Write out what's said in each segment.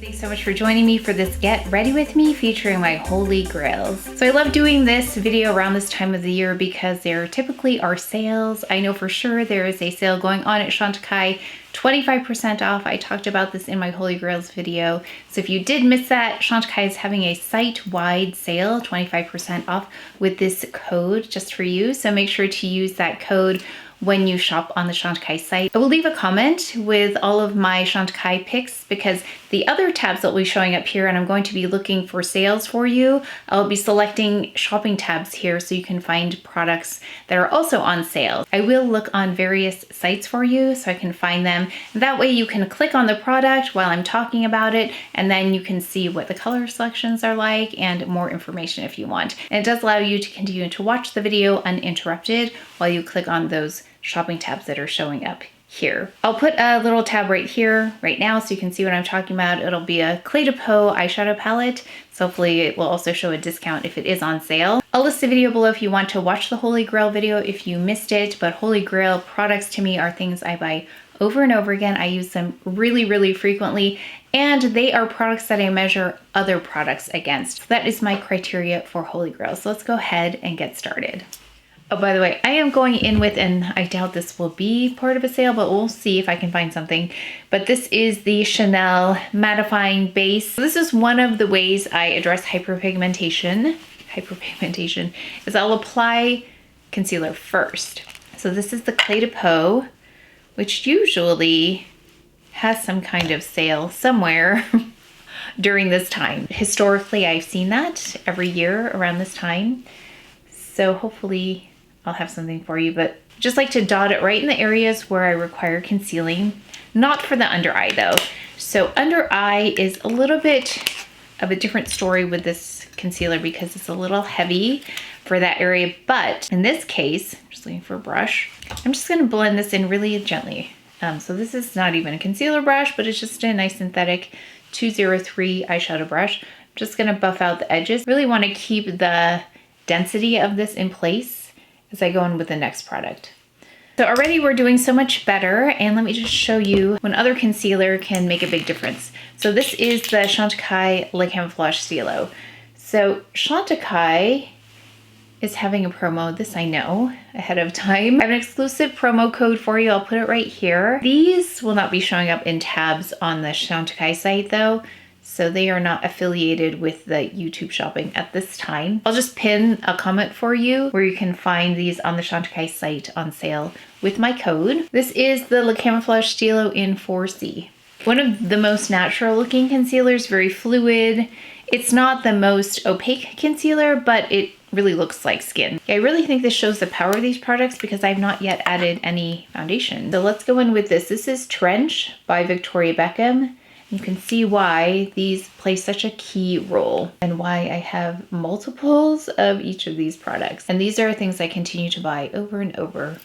Thanks so much for joining me for this Get Ready With Me featuring my holy grails. So I love doing this video around this time of the year because there typically are sales. I know for sure there is a sale going on at Chantecaille, 25% off. I talked about this in my Holy Grails video. So if you did miss that, Chantecaille is having a site-wide sale, 25% off with this code just for you. So make sure to use that code when you shop on the Chantecaille site. I will leave a comment with all of my Chantecaille picks because the other tabs that will be showing up here, and I'm going to be looking for sales for you. I'll be selecting shopping tabs here so you can find products that are also on sale. I will look on various sites for you so I can find them. That way you can click on the product while I'm talking about it, and then you can see what the color selections are like and more information if you want. And it does allow you to continue to watch the video uninterrupted while you click on those shopping tabs that are showing up here. I'll put a little tab right here right now so you can see what I'm talking about. It'll be a CdP eyeshadow palette, so hopefully it will also show a discount if it is on sale. I'll list the video below if you want to watch the Holy Grail video if you missed it, but Holy Grail products to me are things I buy over and over again. I use them really frequently, and they are products that I measure other products against. So that is my criteria for Holy Grail. So let's go ahead and get started. Oh, by the way, I am going in with, and I doubt this will be part of a sale, but we'll see if I can find something. But this is the Chanel mattifying base. This is one of the ways I address hyperpigmentation. Hyperpigmentation is I'll apply concealer first. So this is the CdP, which usually has some kind of sale somewhere during this time. Historically, I've seen that every year around this time. So hopefully I'll have something for you, but just like to dot it right in the areas where I require concealing, not for the under eye though. So under eye is a little bit of a different story with this concealer because it's a little heavy for that area. But in this case, I'm just looking for a brush. I'm just gonna blend this in really gently. So this is not even a concealer brush, but it's just a nice synthetic 203 eyeshadow brush. I'm just gonna buff out the edges. Really wanna keep the density of this in place as I go in with the next product. So already we're doing so much better, and let me just show you when other concealer can make a big difference. So this is the Chantecaille Le Camoflauge Stylo. So Chantecaille is having a promo, this I know ahead of time. I have an exclusive promo code for you, I'll put it right here. These will not be showing up in tabs on the Chantecaille site though, so they are not affiliated with the YouTube shopping at this time. I'll just pin a comment for you where you can find these on the Chantecaille site on sale with my code. This is the Le Camoflauge Stylo in 4C. One of the most natural looking concealers, very fluid. It's not the most opaque concealer, but it really looks like skin. I really think this shows the power of these products because I've not yet added any foundation. So let's go in with this. This is Trench by Victoria Beckham. You can see why these play such a key role and why I have multiples of each of these products. And these are things I continue to buy over and over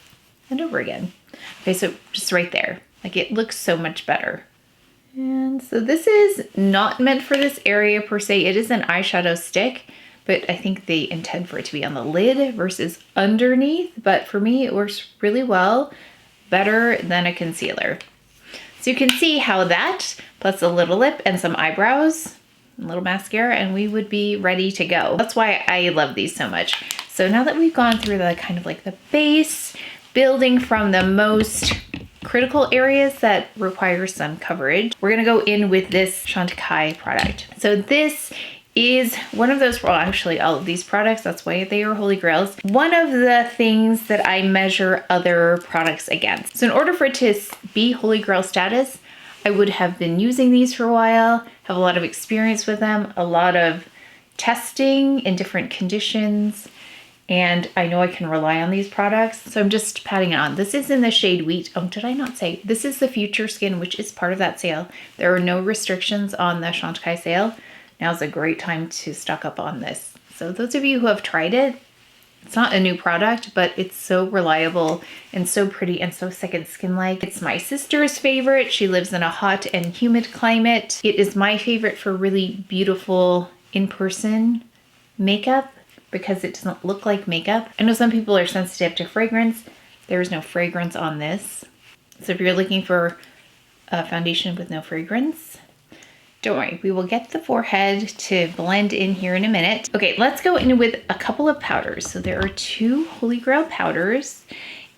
and over again. Okay, so just right there, like it looks so much better. And so this is not meant for this area per se. It is an eyeshadow stick, but I think they intend for it to be on the lid versus underneath. But for me, it works really well, better than a concealer. So you can see how that, plus a little lip and some eyebrows, a little mascara, and we would be ready to go. That's why I love these so much. So now that we've gone through the kind of like the base, building from the most critical areas that require some coverage, we're gonna go in with this Chantecaille product. So this is one of those, well actually all of these products, that's why they are holy grails. One of the things that I measure other products against. So in order for it to be holy grail status, I would have been using these for a while, have a lot of experience with them, a lot of testing in different conditions, and I know I can rely on these products. So I'm just patting it on. This is in the shade Wheat. Oh, did I not say? This is the Future Skin, which is part of that sale. There are no restrictions on the Chantecaille sale. Now's a great time to stock up on this. So those of you who have tried it, it's not a new product, but it's so reliable and so pretty and so second skin-like. It's my sister's favorite. She lives in a hot and humid climate. It is my favorite for really beautiful in-person makeup because it doesn't look like makeup. I know some people are sensitive to fragrance. There is no fragrance on this. So if you're looking for a foundation with no fragrance, Don't worry, we will get the forehead to blend in here in a minute. Okay, let's go in with a couple of powders. So there are two Holy Grail powders,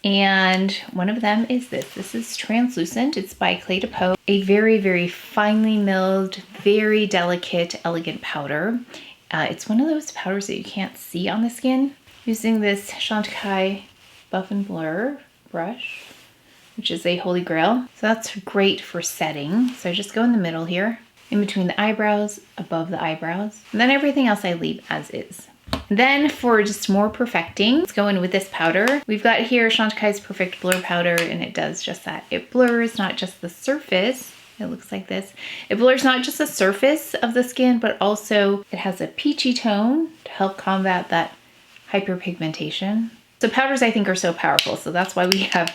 and one of them is this. This is translucent. It's by Clé de Peau. A very, very finely milled, very delicate, elegant powder. It's one of those powders that you can't see on the skin. Using this Chantecaille Buff and Blur brush, which is a Holy Grail. So that's great for setting. So I just go in the middle here, in between the eyebrows, above the eyebrows, and then everything else I leave as is. Then for just more perfecting, let's go in with this powder. We've got here Chantecaille's Perfect Blur Powder, and it does just that. It blurs not just the surface, it looks like this. It blurs not just the surface of the skin, but also it has a peachy tone to help combat that hyperpigmentation. So powders I think are so powerful, so that's why we have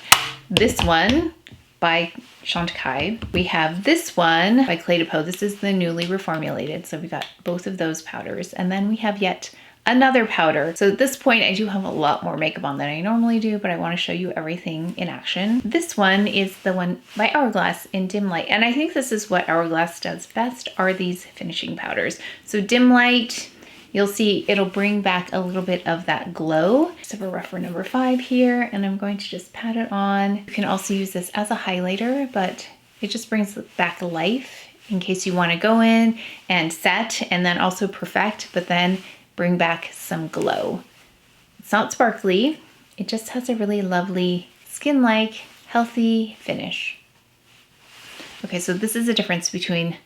this one by Chantecaille. We have this one by Clé de Peau. This is the newly reformulated. So we got both of those powders. And then we have yet another powder. So at this point, I do have a lot more makeup on than I normally do, but I want to show you everything in action. This one is the one by Hourglass in Dim Light. And I think this is what Hourglass does best, are these finishing powders. So Dim Light, you'll see it'll bring back a little bit of that glow. Just have a REPHR number 5 here, and I'm going to just pat it on. You can also use this as a highlighter, but it just brings back life in case you want to go in and set and then also perfect, but then bring back some glow. It's not sparkly. It just has a really lovely skin-like, healthy finish. Okay, so this is the difference between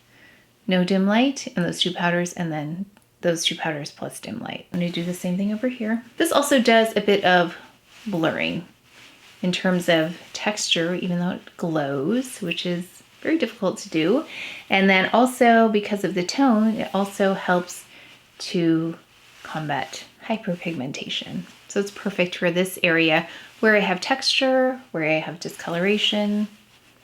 no dim light and those two powders, and then those two powders plus dim light. I'm gonna do the same thing over here. This also does a bit of blurring in terms of texture, even though it glows, which is very difficult to do. And then also because of the tone, it also helps to combat hyperpigmentation. So it's perfect for this area where I have texture, where I have discoloration.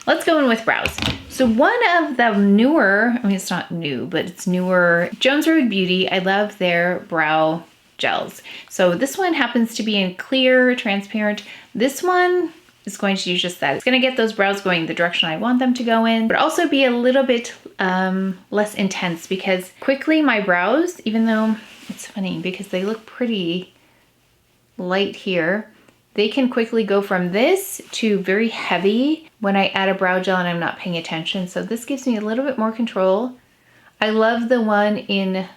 Let's go in with brows. So one of the newer, I mean, it's not new, but it's newer, Jones Road Beauty. I love their brow gels. So this one happens to be in clear, transparent. This one is going to do just that. It's gonna get those brows going the direction I want them to go in, but also be a little bit less intense, because quickly my brows, even though it's funny because they look pretty light here, they can quickly go from this to very heavy when I add a brow gel and I'm not paying attention. So this gives me a little bit more control. I love the one in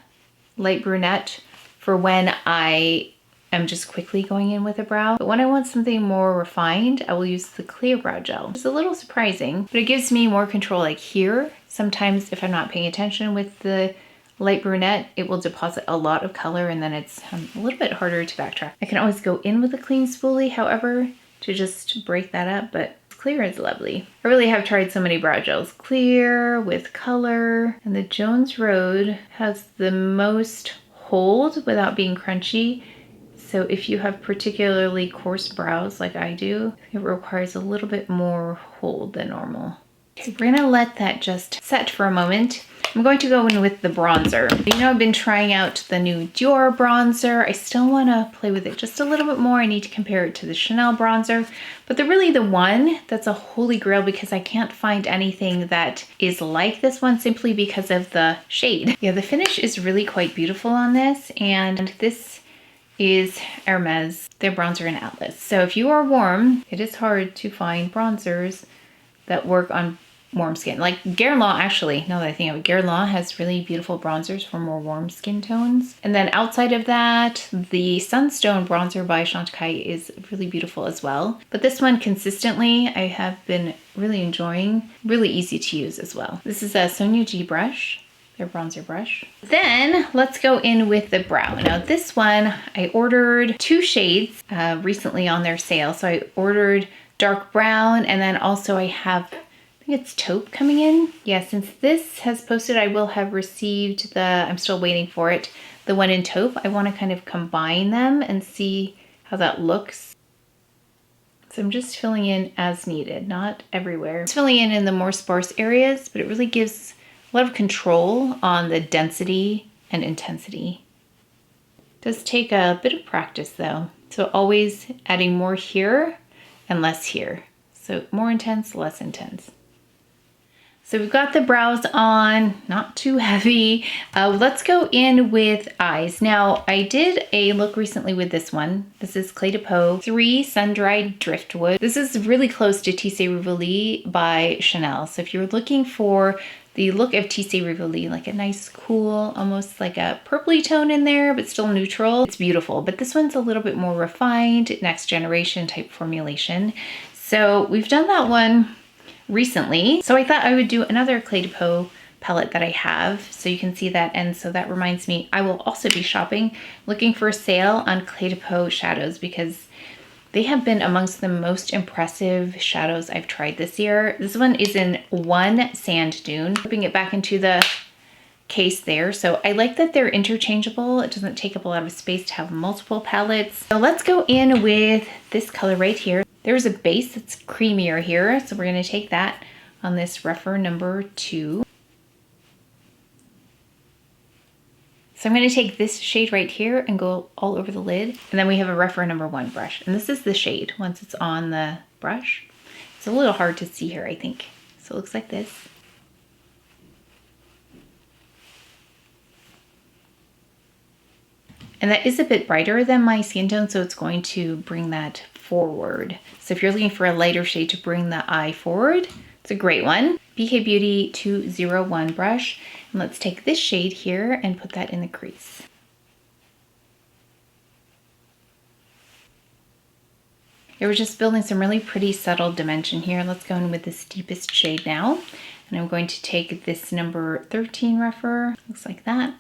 light brunette for when I am just quickly going in with a brow. But when I want something more refined, I will use the clear brow gel. It's a little surprising, but it gives me more control. Like here, sometimes if I'm not paying attention with the light brunette, it will deposit a lot of color, and then it's a little bit harder to backtrack. I can always go in with a clean spoolie, however, to just break that up, but clear is lovely. I really have tried so many brow gels. Clear with color, and the Jones Road has the most hold without being crunchy. So if you have particularly coarse brows like I do, it requires a little bit more hold than normal. Okay, we're gonna let that just set for a moment. I'm going to go in with the bronzer. You know, I've been trying out the new Dior bronzer. I still wanna play with it just a little bit more. I need to compare it to the Chanel bronzer, but they're really the one that's a holy grail, because I can't find anything that is like this one simply because of the shade. Yeah, the finish is really quite beautiful on this, and this is Hermes, their bronzer in Atlas. So if you are warm, it is hard to find bronzers that work on warm skin. Like Guerlain, actually, now that I think of it, Guerlain has really beautiful bronzers for more warm skin tones. And then outside of that, the Sunstone bronzer by Chantecaille is really beautiful as well. But this one consistently, I have been really enjoying. Really easy to use as well. This is a SONIA G brush, their bronzer brush. Then let's go in with the brow. Now this one, I ordered 2 shades recently on their sale. So I ordered dark brown, and then also I have, it's taupe coming in. Yeah, since this has posted, I will have received the, I'm still waiting for it, the one in taupe. I want to kind of combine them and see how that looks. So I'm just filling in as needed, not everywhere. Just filling in the more sparse areas, but it really gives a lot of control on the density and intensity. It does take a bit of practice though. So always adding more here and less here. So more intense, less intense. So we've got the brows on, not too heavy. Let's go in with eyes. Now, I did a look recently with this one. This is Clé de Peau 3 Sun-Dried Driftwood. This is really close to Tissé Rivoli by Chanel. So if you're looking for the look of Tissé Rivoli, like a nice, cool, almost like a purpley tone in there, but still neutral, it's beautiful. But this one's a little bit more refined, next generation type formulation. So we've done that one recently. So I thought I would do another Clé de Peau palette that I have, so you can see that. And so that reminds me, I will also be shopping, looking for a sale on Clé de Peau shadows, because they have been amongst the most impressive shadows I've tried this year. This one is in one sand dune. Putting it back into the case there. So I like that they're interchangeable. It doesn't take up a lot of space to have multiple palettes. So let's go in with this color right here. There's a base that's creamier here, so we're going to take that on this REPHR number 2. So I'm going to take this shade right here and go all over the lid. And then we have a REPHR number 1 brush. And this is the shade once it's on the brush. It's a little hard to see here, I think. So it looks like this. And that is a bit brighter than my skin tone, so it's going to bring that forward. So if you're looking for a lighter shade to bring the eye forward, it's a great one. BK Beauty 201 brush. And let's take this shade here and put that in the crease. We're just building some really pretty subtle dimension here. Let's go in with this deepest shade now. And I'm going to take this number 13 REPHR. Looks like that.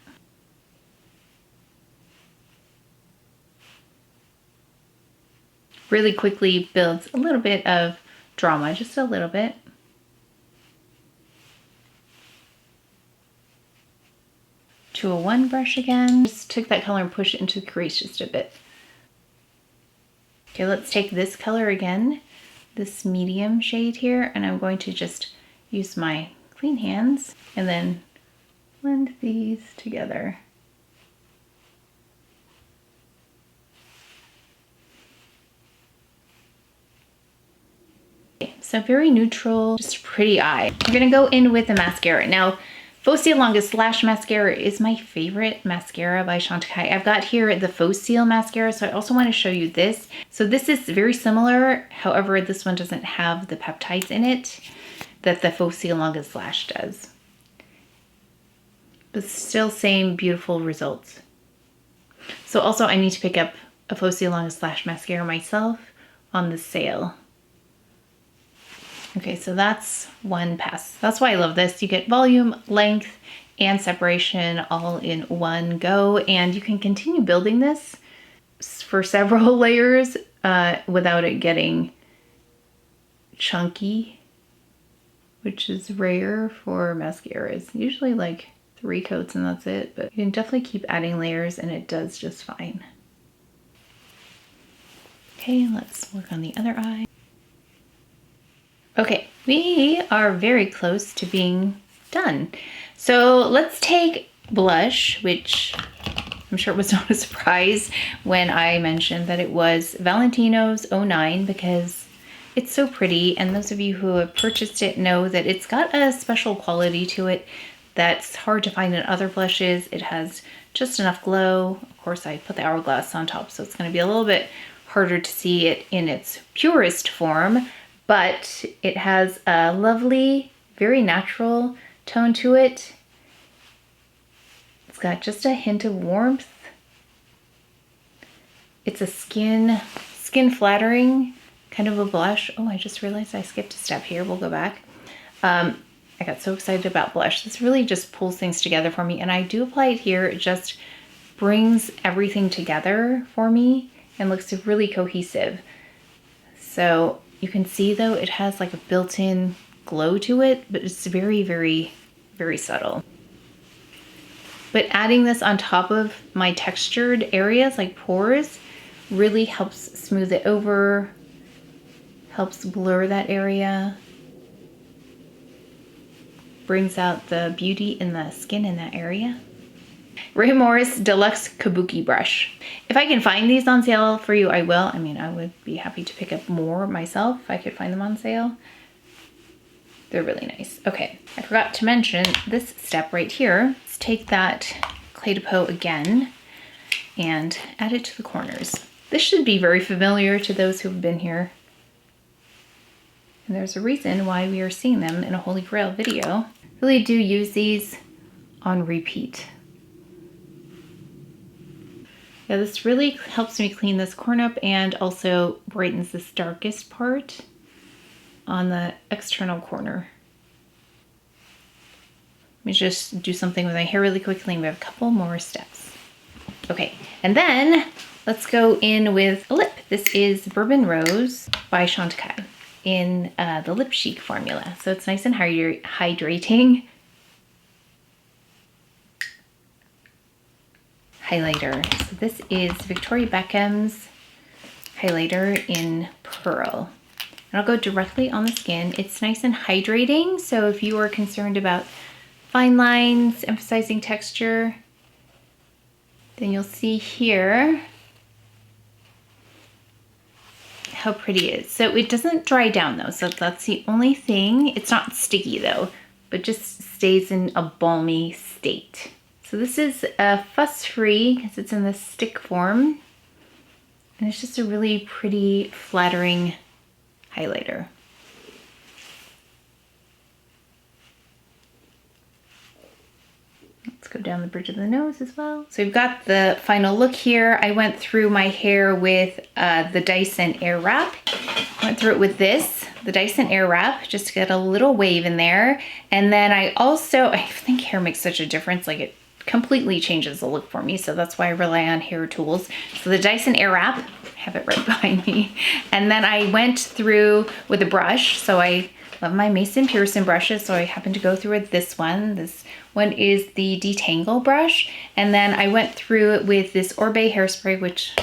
Really quickly builds a little bit of drama, just a little bit. To a 1 brush again. Just took that color and pushed it into the crease just a bit. Okay, let's take this color again, this medium shade here, and I'm going to just use my clean hands and then blend these together. So very neutral, just a pretty eye. We're gonna go in with the mascara. Now, Faux Longest Lash Mascara is my favorite mascara by Chantecaille. I've got here the Faux mascara, so I also want to show you this. So this is very similar, however, this one doesn't have the peptides in it that the Faux Longest Lash does. But still same beautiful results. So also I need to pick up a Faux Longest Lash Mascara myself on the sale. Okay, so that's one pass. That's why I love this. You get volume, length, and separation all in one go, and you can continue building this for several layers without it getting chunky, which is rare for mascaras. Usually like 3 coats and that's it, but you can definitely keep adding layers and it does just fine. Okay, let's work on the other eye. Okay, we are very close to being done. So let's take blush, which I'm sure was not a surprise when I mentioned that it was Valentino's 09 because it's so pretty. And those of you who have purchased it know that it's got a special quality to it that's hard to find in other blushes. It has just enough glow. Of course, I put the Hourglass on top, so it's going to be a little bit harder to see it in its purest form. But it has a lovely, very natural tone to it. It's got just a hint of warmth. It's a skin flattering kind of a blush. Oh, I just realized I skipped a step here. We'll go back. I got so excited about blush. This really just pulls things together for me. And I do apply it here. It just brings everything together for me and looks really cohesive. So you can see though, it has like a built-in glow to it, but it's very, very, very subtle. But adding this on top of my textured areas like pores really helps smooth it over, helps blur that area, brings out the beauty in the skin in that area. Ray Morris Deluxe Kabuki brush. If I can find these on sale for you, I will. I mean, I would be happy to pick up more myself if I could find them on sale. They're really nice. Okay, I forgot to mention this step right here. Let's take that Clé de Peau again and add it to the corners. This should be very familiar to those who have been here. And there's a reason why we are seeing them in a Holy Grail video. Really do use these on repeat. Yeah, this really helps me clean this corner up and also brightens this darkest part on the external corner. Let me just do something with my hair really quickly and we have a couple more steps. Okay, and then let's go in with a lip. This is Bourbon Rose by Chantecaille in the Lip Chic formula. So it's nice and hydrating. Highlighter. So this is Victoria Beckham's highlighter in Pearl. And I'll go directly on the skin. It's nice and hydrating. So if you are concerned about fine lines, emphasizing texture, then you'll see here how pretty it is. So it doesn't dry down though. So that's the only thing. It's not sticky though, but just stays in a balmy state. So this is fuss-free because it's in the stick form. And it's just a really pretty, flattering highlighter. Let's go down the bridge of the nose as well. So we've got the final look here. I went through my hair with the Dyson Air Wrap. Went through it with this, the Dyson Air Wrap, just to get a little wave in there. And then I think hair makes such a difference. Like it completely changes the look for me. So that's why I rely on hair tools. So the Dyson Air Wrap, I have it right behind me. And then I went through with a brush. So I love my Mason Pearson brushes. So I happened to go through with this one. This one is the Detangle brush. And then I went through it with this Orbe hairspray, which,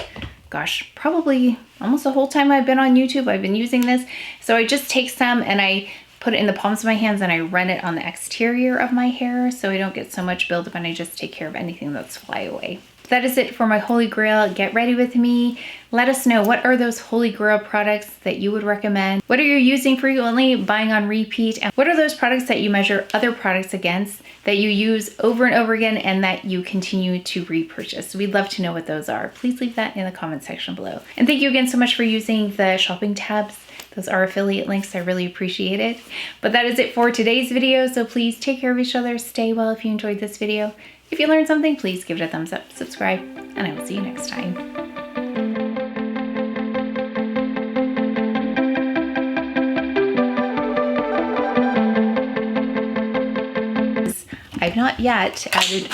gosh, probably almost the whole time I've been on YouTube, I've been using this. So I just take some and I put it in the palms of my hands and I run it on the exterior of my hair so I don't get so much buildup and I just take care of anything that's flyaway. That is it for my Holy Grail. Get ready with me. Let us know, what are those Holy Grail products that you would recommend? What are you using frequently, buying on repeat? And what are those products that you measure other products against that you use over and over again and that you continue to repurchase? We'd love to know what those are. Please leave that in the comment section below. And thank you again so much for using the shopping tabs. Those are affiliate links. I really appreciate it. But that is it for today's video. So please take care of each other. Stay well if you enjoyed this video. If you learned something, please give it a thumbs up, subscribe, and I will see you next time. I've not yet added